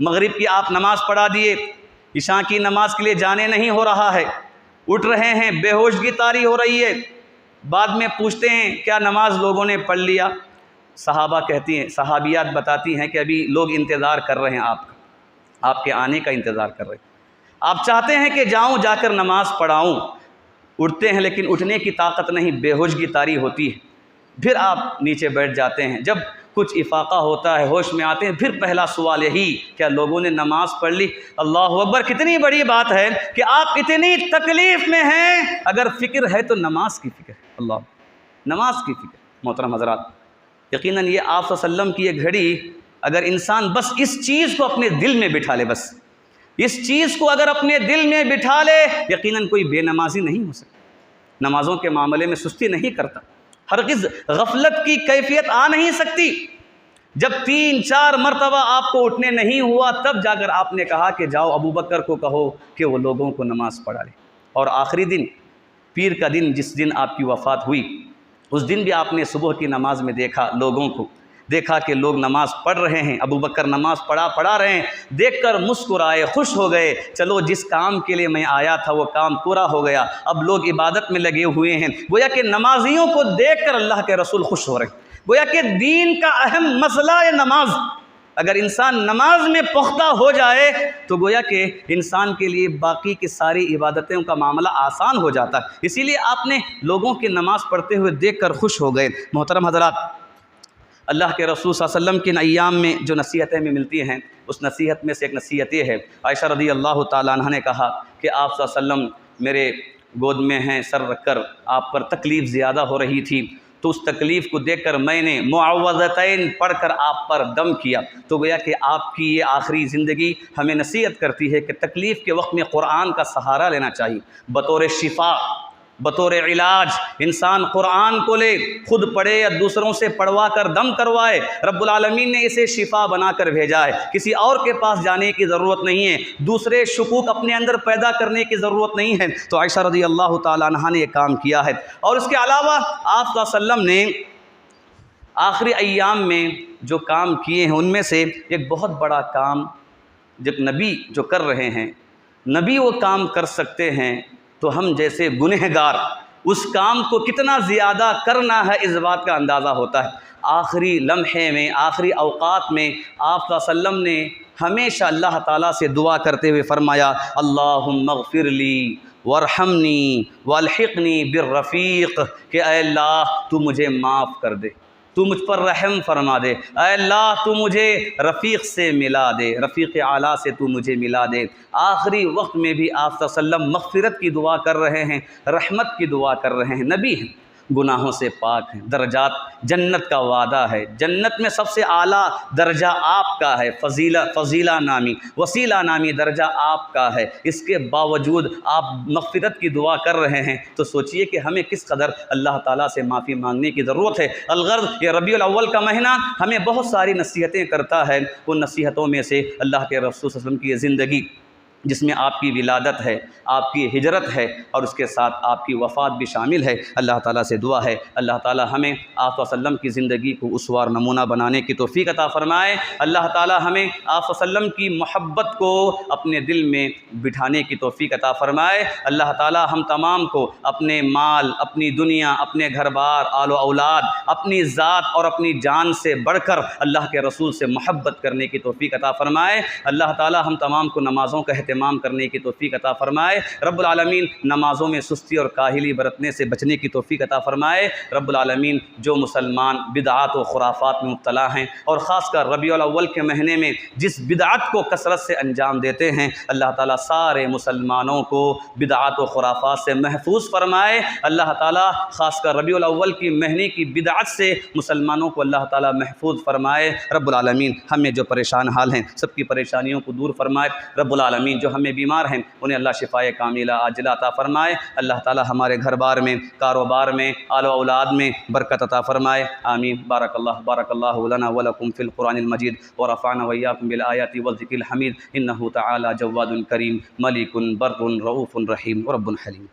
مغرب کی آپ نماز پڑھا دیے، عشاء کی نماز کے لیے جانے نہیں ہو رہا ہے، اٹھ رہے ہیں، بے ہوشگی طاری ہو رہی ہے، بعد میں پوچھتے ہیں کیا نماز لوگوں نے پڑھ لیا؟ صحابہ کہتی ہیں، صحابیات بتاتی ہیں کہ ابھی لوگ انتظار کر رہے ہیں آپ کے آنے کا انتظار کر رہے ہیں، آپ چاہتے ہیں کہ جاؤں، جا کر نماز پڑھاؤں، اٹھتے ہیں لیکن اٹھنے کی طاقت نہیں، بے ہوشگی طاری ہوتی ہے، پھر آپ نیچے بیٹھ جاتے ہیں، جب کچھ افاقہ ہوتا ہے، ہوش میں آتے ہیں، پھر پہلا سوال یہی، کیا لوگوں نے نماز پڑھ لی؟ اللہ اکبر! کتنی بڑی بات ہے کہ آپ اتنی تکلیف میں ہیں، اگر فکر ہے تو نماز کی فکر ہے، اللہ نماز کی فکر۔ محترم حضرات، یقیناً یہ آپ صلی اللہ علیہ وسلم کی یہ گھڑی، اگر انسان بس اس چیز کو اپنے دل میں بٹھا لے، بس اس چیز کو اگر اپنے دل میں بٹھا لے، یقیناً کوئی بے نمازی نہیں ہو سکتی، نمازوں کے معاملے میں سستی نہیں کرتا، ہرگز غفلت کی کیفیت آ نہیں سکتی۔ جب 3-4 مرتبہ آپ کو اٹھنے نہیں ہوا، تب جا کر آپ نے کہا کہ جاؤ ابو بکر کو کہو کہ وہ لوگوں کو نماز پڑھا لے۔ اور آخری دن، پیر کا دن، جس دن آپ کی وفات ہوئی، اس دن بھی آپ نے صبح کی نماز میں دیکھا لوگوں کو، دیکھا کہ لوگ نماز پڑھ رہے ہیں، ابو بکر نماز پڑھا رہے ہیں، دیکھ کر مسکرائے، خوش ہو گئے، چلو جس کام کے لیے میں آیا تھا وہ کام پورا ہو گیا، اب لوگ عبادت میں لگے ہوئے ہیں۔ گویا کہ نمازیوں کو دیکھ کر اللہ کے رسول خوش ہو رہے ہیں، گویا کہ دین کا اہم مسئلہ ہے نماز، اگر انسان نماز میں پختہ ہو جائے تو گویا کہ انسان کے لیے باقی کی ساری عبادتوں کا معاملہ آسان ہو جاتا ہے، اسی لیے آپ نے لوگوں کی نماز پڑھتے ہوئے دیکھ کر خوش ہو گئے۔ محترم حضرات، اللہ کے رسول صلی اللہ علیہ وسلم کے ایام میں جو نصیحتیں ہمیں ملتی ہیں، اس نصیحت میں سے ایک نصیحت یہ ہے، عائشہ رضی اللہ تعالیٰ عنہ نے کہا کہ آپ صلی اللہ علیہ وسلم میرے گود میں ہیں، سر رکھ کر آپ پر تکلیف زیادہ ہو رہی تھی، تو اس تکلیف کو دیکھ کر میں نے معوذتین پڑھ کر آپ پر دم کیا، تو گویا کہ آپ کی یہ آخری زندگی ہمیں نصیحت کرتی ہے کہ تکلیف کے وقت میں قرآن کا سہارا لینا چاہیے، بطور شفا بطور علاج انسان قرآن کو لے، خود پڑھے یا دوسروں سے پڑھوا کر دم کروائے، رب العالمین نے اسے شفا بنا کر بھیجا ہے، کسی اور کے پاس جانے کی ضرورت نہیں ہے، دوسرے شکوک اپنے اندر پیدا کرنے کی ضرورت نہیں ہے۔ تو عائشہ رضی اللہ تعالیٰ عنہا نے یہ کام کیا ہے۔ اور اس کے علاوہ آپ صلی اللہ علیہ وسلم نے آخری ایام میں جو کام کیے ہیں ان میں سے ایک بہت بڑا کام جب نبی جو کر رہے ہیں، نبی وہ کام کر سکتے ہیں تو ہم جیسے گنہگار اس کام کو کتنا زیادہ کرنا ہے اس بات کا اندازہ ہوتا ہے۔ آخری لمحے میں، آخری اوقات میں آپ صلی اللہ علیہ وسلم نے ہمیشہ اللہ تعالیٰ سے دعا کرتے ہوئے فرمایا اللہم اغفر لی وارحمنی والحقنی بالرفیق، کہ اے اللہ تو مجھے معاف کر دے، تو مجھ پر رحم فرما دے، اے اللہ تو مجھے رفیق سے ملا دے، رفیق اعلیٰ سے تو مجھے ملا دے۔ آخری وقت میں بھی آپ صلی اللہ علیہ وسلم مغفرت کی دعا کر رہے ہیں، رحمت کی دعا کر رہے ہیں، نبی ہیں، گناہوں سے پاک ہیں، درجات جنت کا وعدہ ہے، جنت میں سب سے اعلیٰ درجہ آپ کا ہے، فضیلہ نامی، وسیلہ نامی درجہ آپ کا ہے، اس کے باوجود آپ مغفرت کی دعا کر رہے ہیں، تو سوچئے کہ ہمیں کس قدر اللہ تعالیٰ سے معافی مانگنے کی ضرورت ہے۔ الغرض یہ ربیع الاول کا مہینہ ہمیں بہت ساری نصیحتیں کرتا ہے، ان نصیحتوں میں سے اللہ کے رسول صلی اللہ علیہ وسلم کی یہ زندگی جس میں آپ کی ولادت ہے، آپ کی ہجرت ہے، اور اس کے ساتھ آپ کی وفات بھی شامل ہے، اللہ تعالیٰ سے دعا ہے اللہ تعالیٰ ہمیں آپ صلی اللہ علیہ وسلم کی زندگی کو اسوہ اور نمونہ بنانے کی توفیق عطا فرمائے، اللہ تعالیٰ ہمیں آپ صلی اللہ علیہ وسلم کی محبت کو اپنے دل میں بٹھانے کی توفیق عطا فرمائے، اللہ تعالیٰ ہم تمام کو اپنے مال، اپنی دنیا، اپنے گھر بار، آل و اولاد، اپنی ذات اور اپنی جان سے بڑھ کر اللہ کے رسول سے محبت کرنے کی توفیق عطا فرمائے، اللہ تعالیٰ ہم تمام کو نمازوں کا اہتمام کرنے کی توفیق عطا فرمائے، رب العالمین نمازوں میں سستی اور کاہلی برتنے سے بچنے کی توفیق عطا فرمائے، رب العالمین جو مسلمان بدعات و خرافات میں مبتلا ہیں اور خاص کر ربیع الاول کے مہینے میں جس بدعت کو کثرت سے انجام دیتے ہیں، اللہ تعالیٰ سارے مسلمانوں کو بدعات و خرافات سے محفوظ فرمائے، اللہ تعالیٰ خاص کر ربیع الاول کی مہینے کی بدعت سے مسلمانوں کو اللہ تعالیٰ محفوظ فرمائے، رب العالمین ہمیں جو پریشان حال ہیں سب کی پریشانیوں کو دور فرمائے، رب العالمین جو ہمیں بیمار ہیں انہیں اللہ شفائے کاملہ عاجلہ عطا فرمائے، اللہ تعالیٰ ہمارے گھر بار میں، کاروبار میں، آل و اولاد میں برکت عطا فرمائے، آمین۔ بارک اللہ لنا ولکم فی القرآن المجید ورفعنا وإیاکم بالآیات والذکر الحمید، انہ تعالی جواد کریم ملک بر رؤوف رحیم ورب حلیم۔